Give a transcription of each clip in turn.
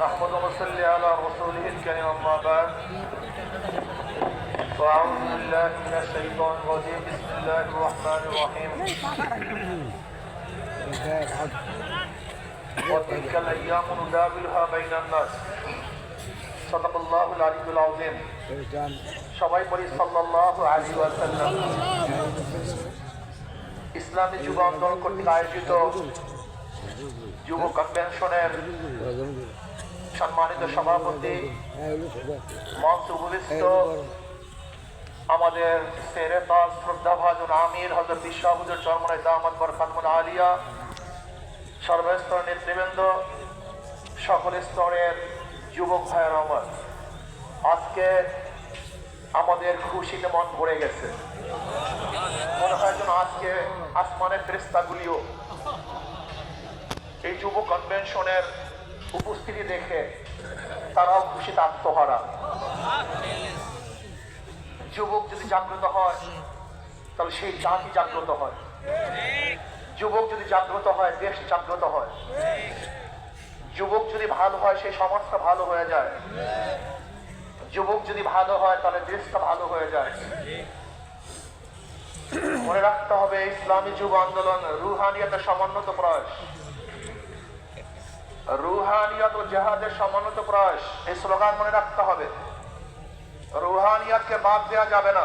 نحمده ونصلي على رسوله الكريم أما بعد فأعوذ بالله من الشيطان الرجيم بسم الله الرحمن الرحيم وتلك الأيام نداولها بين الناس صدق الله العلي العظيم সবাই পড়ি সাল্লাল্লাহু আলাইহি ওয়াসাল্লাম। ইসলামী যুব আন্দোলন কর্তৃক আয়োজিত যুব কনভেনশনের সম্মানিত সভাপতি, মঞ্চে উপবিষ্ট আমাদের সেরে তাজ শ্রদ্ধাভাজন আমির হযরত বিশা হুজুর চরমনাই দামাত বরকাতুল আলিয়া, সর্বস্তরের নেতৃবৃন্দ, সকল স্তরের যুবক ভাইয়ের আমার, আজকে আমাদের খুশিতে মন ভরে গেছে। মনে হয় যেন আজকে আসমানের ফেরেশতাগুলিও এই যুব কনভেনশনের উপস্থিতি দেখে তারাও খুশিতে আত্মহারা। যুবক যদি জাগ্রত হয় তাহলে সেই জাতি জাগ্রত হয়, যুবক যদি জাগ্রত হয় দেশ জাগ্রত হয়, যুবক যদি ভালো হয় সেই সমাজটা ভালো হয়ে যায়, যুবক যদি ভালো হয় তাহলে দেশটা ভালো হয়ে যায়। মনে রাখতে হবে ইসলামী যুব আন্দোলন রুহানিয়াতের সমন্বিত প্রয়াস, রুহানিয়াত ও জিহাদের সমন্বিত প্রয়াস, এই স্লোগান মনে রাখতে হবে। রুহানিয়াতকে বাদ দেওয়া যাবে না,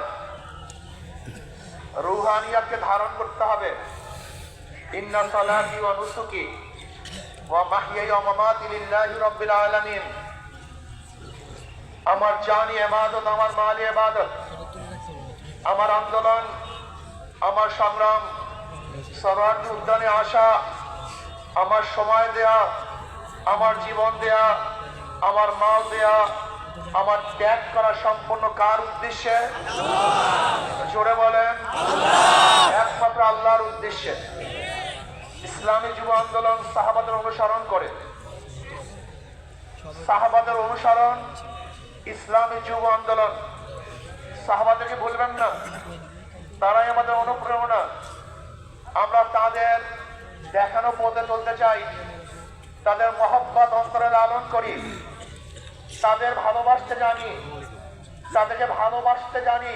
রুহানিয়াতকে ধারণ করতে হবে। ইন্না সালাতি ওয়া নুসুকি ওয়া মাহইয়ায়া ওয়া মামাতি লিল্লাহি রাব্বিল আলামিন। আমার জানি ইবাদত, আমার মালি ইবাদত, আমার আন্দোলন, আমার সংগ্রাম, সবার উদ্যানে আসা, আমার সময় দেয়া, আমার জীবন দেয়া, আমার মাল দেয়া, আমার ত্যাগ করা সম্পূর্ণ কার উদ্দেশ্যে? জোরে বলেন, একমাত্র আল্লাহর উদ্দেশ্যে। ইসলামী যুব আন্দোলন সাহাবাদের অনুসরণ করে, সাহাবাদের অনুসরণ ইসলামী যুব আন্দোলন। সাহাবাদেরকে ভুলবেন না, তারাই আমাদের অনুপ্রেরণা। আমরা তাদের দেখানো পথে চলতে চাই, তাদের মহব্বত অন্তরে লালন করি, তাদের ভালোবাসতে জানি, তাদেরকে ভালোবাসতে জানি,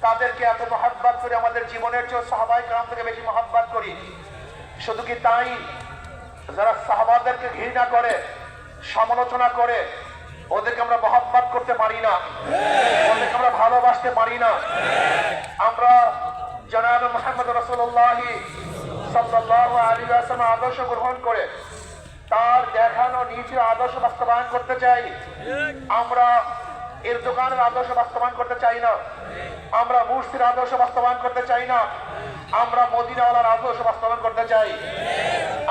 তাদেরকে এত মহব্বত করি আমাদের জীবনের চেয়ে সাহাবায়ে কেরাম থেকে বেশি মহব্বত করি। শুধু কি তাই, যারা সাহাবাদেরকে ঘৃণা করে, সমালোচনা করে, ওদেরকে আমরা মহব্বত করতে পারি না, ওদেরকে আমরা ভালোবাসতে পারি না। আমরা জনাব মুহাম্মদ রাসূলুল্লাহ সাল্লাল্লাহু আলাইহি ওয়াসাল্লাম আদর্শ গ্রহণ করে তার দেখানো নিজের আদর্শ বাস্তবায়ন করতে চাই। আমরা এর দোকানের আদর্শ বাস্তবায়ন করতে চাই না, আমরা মুর্শিদের আদর্শ বাস্তবায়ন করতে চাই না, আমরা মদিনাওয়ালার আদর্শ বাস্তবায়ন করতে চাই।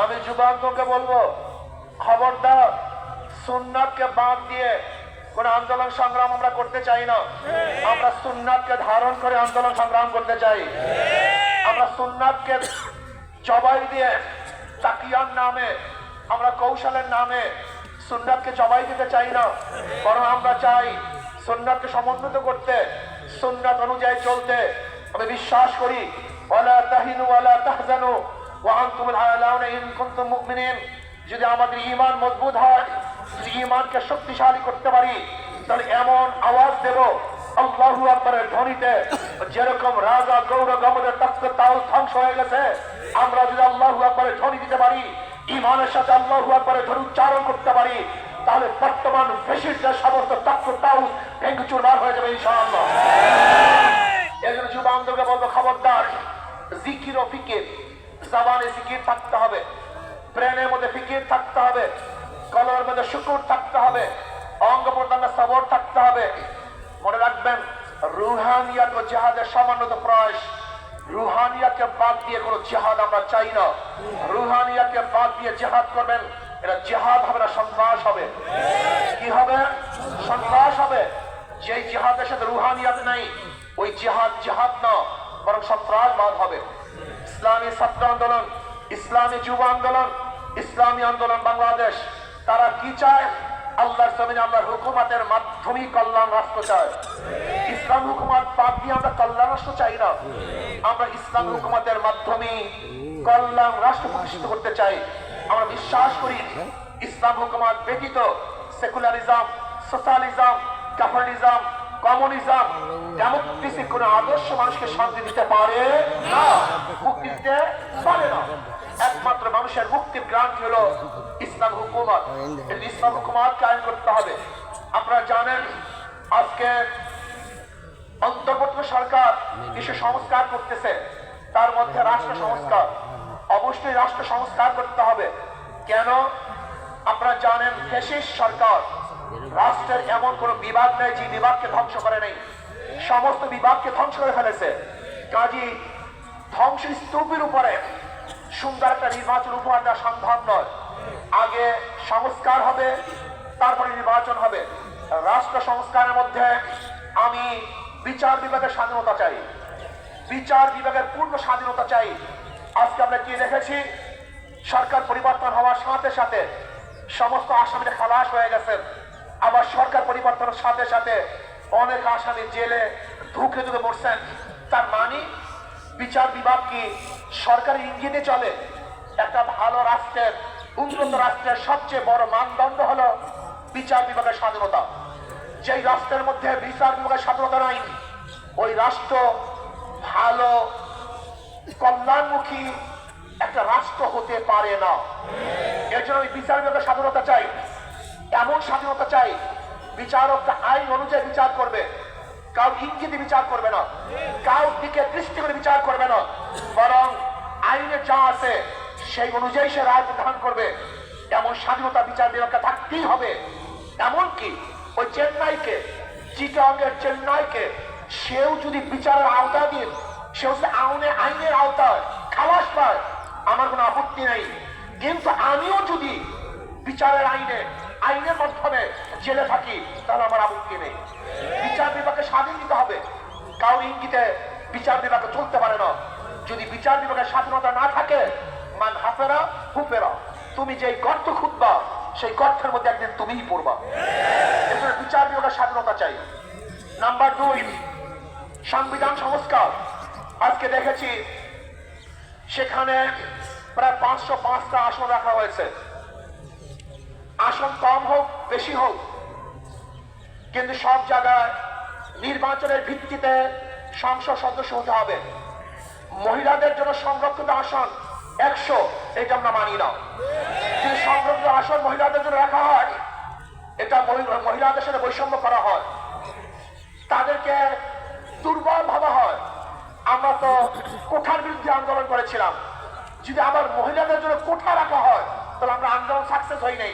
আমি যুবককে বলবো, খবরদার সুন্নাতকে বাদ দিয়ে কোন আন্দোলন সংগ্রাম আমরা করতে চাই না। আমরা সুন্নাতকে ধারণ করে আন্দোলন সংগ্রাম করতে চাই। আমরা সুন্নাতকে জবাই দিয়ে তাকিয়ার নামে, আমরা কৌশলের নামে সুন্নাতকে জবাই দিতে চাই না, বরং আমরা চাই সুন্নাতকে সমন্বিত করতে, সুন্নাত অনুযায়ী চলতে। আমি বিশ্বাস করি ওয়ালা তাহিনু ওয়ালা তাহজানু ওয়া আনতুমুল আ'লাউনা ইন কুনতুম মুমিনিন। যদি আমাদের ঈমান মজবুত হয়, যদি ঈমানকে শক্তিশালী করতে পারি, তাহলে এমন আওয়াজ দেব আল্লাহু আকবারের ধ্বনিতে, যেরকম রাজা গৌর গমদের তখ্ত তাও ধ্বংস হয়ে গেছে, আমরা যদি আল্লাহু আকবারের ধ্বনি দিতে পারি, ঈমানের সাথে আল্লাহু আকবারের ধ্বনি উচ্চারণ করতে পারি, তাহলে বর্তমান ফ্যাসিস্টদের সমস্ত তখ্ত তাও ভেঙে চুরমার হয়ে যাবে ইনশাআল্লাহ। এজন্য যুব আন্দোলনকে বলবো, খবরদার জিকির ও ফিকির, জবানে জিকির থাকতে হবে, ব্রেনের মধ্যে ফিকির থাকতে হবে, কলমের মধ্যে শুকুর থাকতে হবে, অঙ্গ প্রত্যঙ্গে সবর থাকতে হবে। মনে রাখবেন, রুহানিয়াত ও জিহাদের সমন্বিত প্রয়াস। রুহানিয়াতকে বাদ দিয়ে কোনো জিহাদ আমরা চাই না। রুহানিয়াতকে বাদ দিয়ে জিহাদ করবেন, এটা জিহাদ হবে না, সন্ত্রাস হবে। কি হবে? সন্ত্রাস হবে। যেই জিহাদের সাথে রুহানিয়াত নাই, ওই জিহাদ জিহাদ না, বরং সন্ত্রাসবাদ হবে। ইসলামী ছাত্র আন্দোলন, ইসলামী যুব আন্দোলন, ইসলামী আন্দোলন বাংলাদেশ, তারা কি চায়? আল্লাহর জমিনে আল্লাহর হুকুমতের মাধ্যমে কল্যাণ রাষ্ট্র চায়। ইসলাম হুকুমত বাদ দিয়ে আমরা কল্যাণ রাষ্ট্র চাই না, আমরা ইসলাম হুকুমতের মাধ্যমে কল্যাণ রাষ্ট্র প্রতিষ্ঠিত করতে চাই। আমরা বিশ্বাস করি ইসলাম হুকুমত ব্যতীত secularism, socialism, capitalism, communism, democracy কোন আদর্শ মানুষকে শান্তি দিতে পারে না, মুক্তি দিতে পারে না। একমাত্র মানুষের মুক্তির গ্রান্টি হলো ইসলাম হুকুমত। ইসলাম হুকুমত কায়েম করতে হবে। আপনারা জানেন আজকে অন্তর্বর্তী সরকার কিছু সংস্কার করতেছে, তার মধ্যে রাষ্ট্র সংস্কার। অবশ্যই রাষ্ট্র সংস্কার করতে হবে। কেন? আপনারা জানেন ফ্যাসিস্ট সরকার, রাষ্ট্রের এমন কোন বিভাগ নেই যে বিভাগকে ধ্বংস করে নেই, সমস্ত বিভাগকে ধ্বংস করে ফেলেছে। কাজী ধ্বংসের স্তূপের উপরে সুন্দর একটা নির্বাচন উপহার দেওয়া সম্ভব নয়। আগে সংস্কার হবে, তারপরে নির্বাচন হবে। রাষ্ট্র সংস্কারের মধ্যে আমি বিচার বিভাগের স্বাধীনতা চাই, বিচার বিভাগের পূর্ণ স্বাধীনতা চাই। আজকে আমরা কি দেখেছি, সরকার পরিবর্তন হওয়ার সাথে সাথে সমস্ত আসামিরা খালাস হয়ে গেছেন, আবার সরকার পরিবর্তনের সাথে সাথে অনেক আসামি জেলে ধুকে ধুকে মরছেন। তার মানে বিচার বিভাগ কি সরকারি ইঙ্গিতে চলে? একটা ভালো রাষ্ট্রের, উন্নত রাষ্ট্রের সবচেয়ে বড় মানদণ্ড হলো বিচার বিভাগের স্বাধীনতা। যেই রাষ্ট্রের মধ্যে বিচার বিভাগের স্বাধীনতা নাই, ওই রাষ্ট্র ভালো কল্যাণমুখী একটা রাষ্ট্র হতে পারে না। এর জন্য ওই বিচার বিভাগের স্বাধীনতা চাই, এমন স্বাধীনতা চাই বিচারকরা আইন অনুযায়ী বিচার করবে, কাউ ইঙ্গিতে বিচার করবে না, কাউ দিকে দৃষ্টি করে বিচার করবে না, বরং আইনে যা আছে সেই অনুযায়ী সে রায় প্রদান করবে। এমন স্বাধীনতা বিচার বিভাগকে থাকতেই হবে। এমনকি ওই চেন্নাইকে, চিটাগংয়ের চেন্নাইকে, সেও যদি বিচারের আওতা দিয়ে, সেও যদি আইনের আওতায় খালাস পায়, আমার কোনো আপত্তি নেই। কিন্তু আমিও যদি বিচারের আইনের মাধ্যমে জেলে থাকি, তাহলে আমার আপত্তি নেই। বিচার বিভাগকে স্বাধীন দিতে হবে, কাউ ইঙ্গিতে বিচার বিভাগে চলতে পারে না। যদি বিচার বিভাগের স্বাধীনতা না থাকে, মান হাফেরা হুফেরা, তুমি যেই গর্ত খুঁজবা সেই গর্তের মধ্যে একদিন তুমিই পড়বা। এজন্য বিচার বিভাগের স্বাধীনতা চাই। নাম্বার 2, সংবিধান সংস্কার। আজকে দেখেছি সেখানে প্রায় 505টা আসন রাখা হয়েছে। আসন কম হোক বেশি হোক, কিন্তু সব জায়গায় নির্বাচনের ভিত্তিতে সংসদ সদস্য হতে হবে। মহিলাদের জন্য সংরক্ষিত আসন 100, এটা আমরা মানি না। যদি সংরক্ষিত আসন মহিলাদের জন্য রাখা হয়, এটা মহিলাদের সাথে বৈষম্য করা হয়, তাদেরকে দুর্বল ভাবা হয়। আমরা তো কোঠার বিরুদ্ধে আন্দোলন করেছিলাম, যদি আবার মহিলাদের জন্য কোঠা রাখা হয় তাহলে আমরা আন্দোলন সাকসেস হই নাই।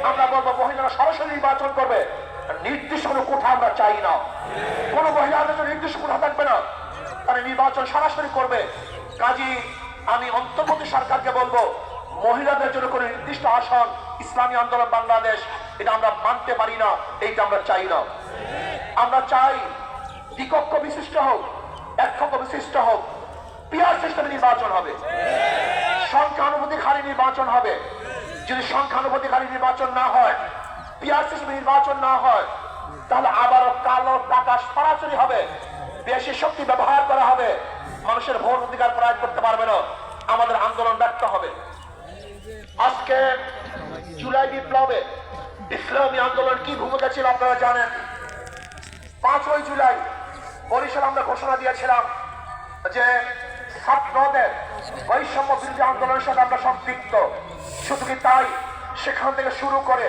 আমরা বলবো মহিলারা সরাসরি নির্বাচন করবে, নির্দিষ্ট কোনো কোঠা আমরা চাই না। কোনো মহিলাদের জন্য নির্দিষ্ট কোঠা থাকবে না, তারা নির্বাচন সরাসরি করবে। কাজী আমি অন্তর্বর্তী সরকারকে বলবো, মহিলাদের জন্য কোনো নির্দিষ্ট আসন ইসলামী আন্দোলন বাংলাদেশ, এটা আমরা মানতে পারি না, এইটা আমরা চাই না। আমরা চাই দ্বিকক্ষ বিশিষ্ট হোক, এককক্ষ বিশিষ্ট হোক, পিয়ার সিস্টেমে নির্বাচন হবে, সংখ্যানুপাতিক নির্বাচন হবে। যদি সংখ্যানুপাতিক নির্বাচন না হয়, পিয়ার সিস্টেমে নির্বাচন না হয়, তাহলে আবারও কালো টাকা সরাসরি হবে, বেশি শক্তি ব্যবহার করা হবে, মানুষের ভোট অধিকার প্রয়োগ করতে পারবে না, আমাদের আন্দোলন ব্যর্থ হবে। আজকে জুলাই বিপ্লবে ইসলামী আন্দোলন কি ভূমিকা ছিল আপনারা জানেন। 5ই জুলাই বরিশাল আমরা ঘোষণা দিয়েছিলাম যে ছাত্রদের বৈষম্য বিরোধী আন্দোলনের সাথে আমরা সম্পৃক্ত। শুধু কি তাই, সেখান থেকে শুরু করে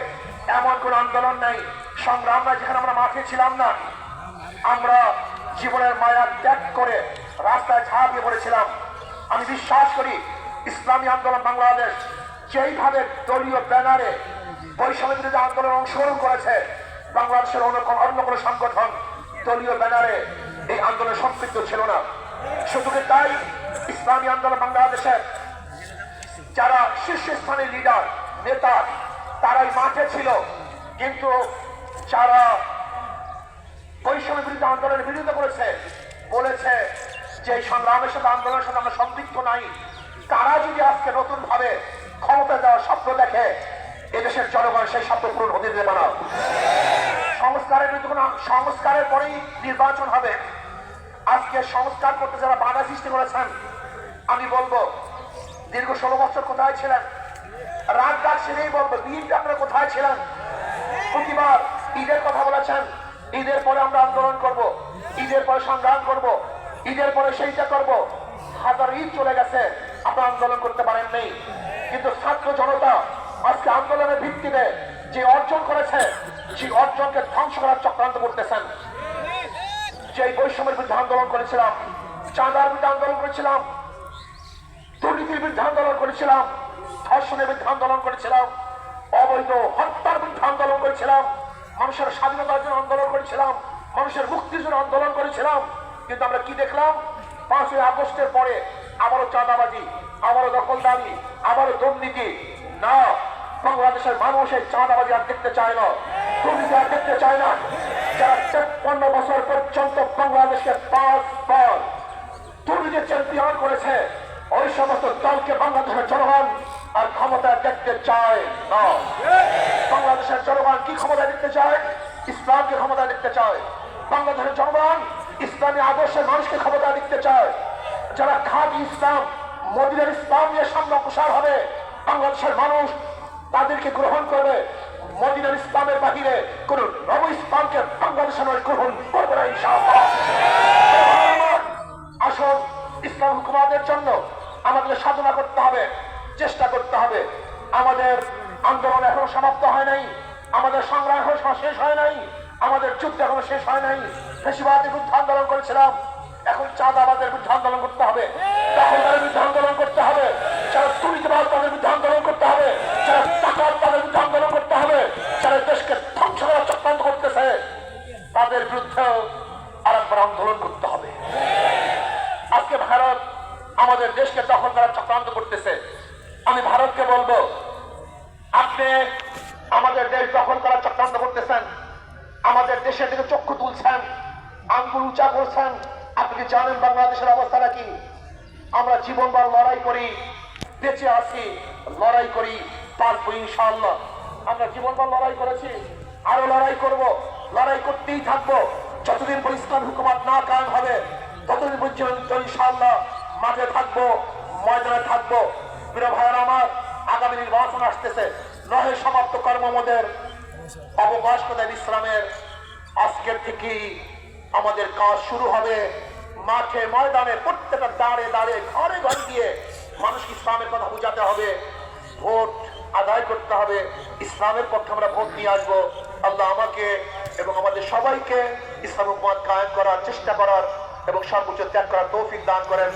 এমন কোন আন্দোলন নেই, সংগ্রাম নাই যেখানে আমরা মাঠে ছিলাম না। আমরা জীবনের মায়া ত্যাগ করে রাস্তায় ঝাঁপিয়ে পড়েছিলাম। আমি বিশ্বাস করি ইসলামী আন্দোলন বাংলাদেশ যেইভাবে দলীয় ব্যানারে বৈষম্য বিরোধী আন্দোলন অংশগ্রহণ করেছে, বাংলাদেশের অন্য কোনো সংগঠন দলীয় ব্যানারে এই আন্দোলনে সম্পৃক্ত ছিল না। শুধু তাই, ইসলামী আন্দোলন বাংলাদেশের যারা শীর্ষস্থানীয় লিডার নেতা, তারাই মাঠে ছিল, কিন্তু যারা বৈষম্য বিরোধী আন্দোলনের বিরোধিতা করেছে, বলেছে যে এই সংগ্রামের সাথে আন্দোলনের সাথে আমরা সম্পৃক্ত নাই, তারা যদি আজকে নতুন ভাবে ক্ষমতা দেওয়ার স্বপ্ন দেখে, এদেশের জনগণ সেই স্বপ্ন পূরণ হতে দেবে না। সংস্কারের পরেই নির্বাচন হবে। আজকে সংস্কার করতে যারা বাধা সৃষ্টি করেছেন, আমি বলবো দীর্ঘ 16 বছর কোথায় ছিলেন? রাত ডাক সেরেই বলবো, বিএনপি আপনারা কোথায় ছিলেন? প্রতিবার ঈদের কথা বলেছেন, ঈদের পরে আমরা আন্দোলন করব, ঈদের পরে সংগ্রাম করব, ঈদের পরে সেইটা করব। হাজার ঈদ চলে গেছে, আপনারা আন্দোলন করতে পারেন নেই। কিন্তু ছাত্র জনতা আজকে আন্দোলনের ভিত্তিতে যে অর্জন করেছে, সেই অর্জনকে ধ্বংস করার চক্রান্ত করতেছেন। যে বৈষম্যের বিরুদ্ধে আন্দোলন করেছিলাম, চাঁদার বিরুদ্ধে আন্দোলন করেছিলাম, দুর্নীতির বিরুদ্ধে আন্দোলন করেছিলাম, ধর্ষণের বিরুদ্ধে আন্দোলন করেছিলাম, অবৈধ হত্যার বিরুদ্ধে আন্দোলন করেছিলাম, মানুষের স্বাধীনতার জন্য আন্দোলন করেছিলাম, মানুষের মুক্তির জন্য আন্দোলন করেছিলাম। কিন্তু আমরা কি দেখলাম? 5ই আগস্টের পরে আবারও চাঁদাবাজি, আবারও দখলদারি, আবারও দুর্নীতি। না, বাংলাদেশের মানুষ এই চাঁদাবাজি আর দেখতে চায় না, দুর্নীতি আর দেখতে চায় না। যারা 53 বছর পর্যন্ত বাংলাদেশকে 5 বার দুর্নীতির চ্যাম্পিয়ন করেছে, ওই সমস্ত দলকে বাংলাদেশের জনগণ আর ক্ষমতায় দেখতে চায় না। বাংলাদেশের জনগণ কি ক্ষমতায় দেখতে চায়? ইসলামকে ক্ষমতায় দেখতে চায়। বাংলাদেশের জনগণ ইসলামী আদর্শের মানুষকে ক্ষমতায় দেখতে চায়। যারা খাঁটি ইসলাম, মদিনার ইসলাম নিয়ে সামনে অগ্রসর হবে, বাংলাদেশের মানুষ তাদেরকে গ্রহণ করবে। মদিনার ইসলামের বাহিরে কোন নব ইসলামকে বাংলাদেশের মানুষ গ্রহণ করবে না ইনশাআল্লাহ। আসুন, ইসলাম হুকুমাতের জন্য আমাদের সাধনা করতে হবে, চেষ্টা করতে হবে। আমাদের আন্দোলন এখনো সমাপ্ত হয় নাই, আমাদের সংগ্রাম এখনো শেষ হয় নাই, আমাদের যুদ্ধ এখনো শেষ হয় নাই। ফ্যাসিবাদের বিরুদ্ধে আন্দোলন করেছিলাম, এখন চাঁদাবাজের বিরুদ্ধে আন্দোলন করতে হবে, দখলদারের বিরুদ্ধে আন্দোলন করতে হবে, যারা দুর্নীতিবাজ তাদের বিরুদ্ধে আন্দোলন করতে হবে, যারা টাকার তাদের বিরুদ্ধে আন্দোলন করতে হবে, যারা দেশকে ধ্বংস করার চক্রান্ত করতেছে তাদের বিরুদ্ধেও আরেকবার আন্দোলন করতে হবে। আজকে ভারত আমাদের দেশকে দখল করার চক্রান্ত করতেছে। আমি ভারতকে বলবো, আপনি আমাদের দেশ দখল করার চক্রান্ত করতেছেন, আমাদের দেশের দিকে চক্ষু তুলছেন, আঙ্গুল উঁচা করছেন। আপনি কি জানেন বাংলাদেশের অবস্থাটা কি? আমরা জীবনভর লড়াই করি, বেঁচে আছি, লড়াই করি, পারবো ইনশাআল্লাহ। আমরা জীবনভর লড়াই করেছি, আরো লড়াই করব, লড়াই করতেই থাকবো। যতদিন পর ইসলাম হুকুমত না কায়েম হবে, ততদিন পর্যন্ত ইনশাআল্লাহ মাঝে থাকবো, ময়দানে থাকবো। প্রিয় ভাইয়েরা আমার, আগামী নির্বাচন আসতেছে, নহে সমাপ্ত কর্মমদের অবকাশকতায় ইসলামের আজকের থেকেই আমাদের কাজ শুরু হবে। মাঠে ময়দানে প্রত্যেকটা দাঁড়ে দাঁড়ে ঘরে ঘরে গিয়ে মানুষকে ইসলামের কথা বোঝাতে হবে, ভোট আদায় করতে হবে, ইসলামের পক্ষে আমরা ভোট নিয়ে আসবো। আল্লাহ আমাকে এবং আমাদের সবাইকে ইসলাম হুকুমত কায়েম করার চেষ্টা করার এবং সর্বোচ্চ ত্যাগ করার তৌফিক দান করেন।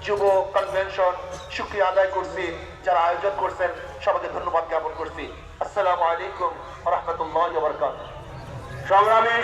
যুব কনভেনশন শুকরিয়া আদায় করছি, যারা আয়োজন করছেন সবাইকে ধন্যবাদ জ্ঞাপন করছি। আসসালামু আলাইকুম ওয়া রাহমাতুল্লাহি ওয়া বারাকাতুহু। সংগ্রামী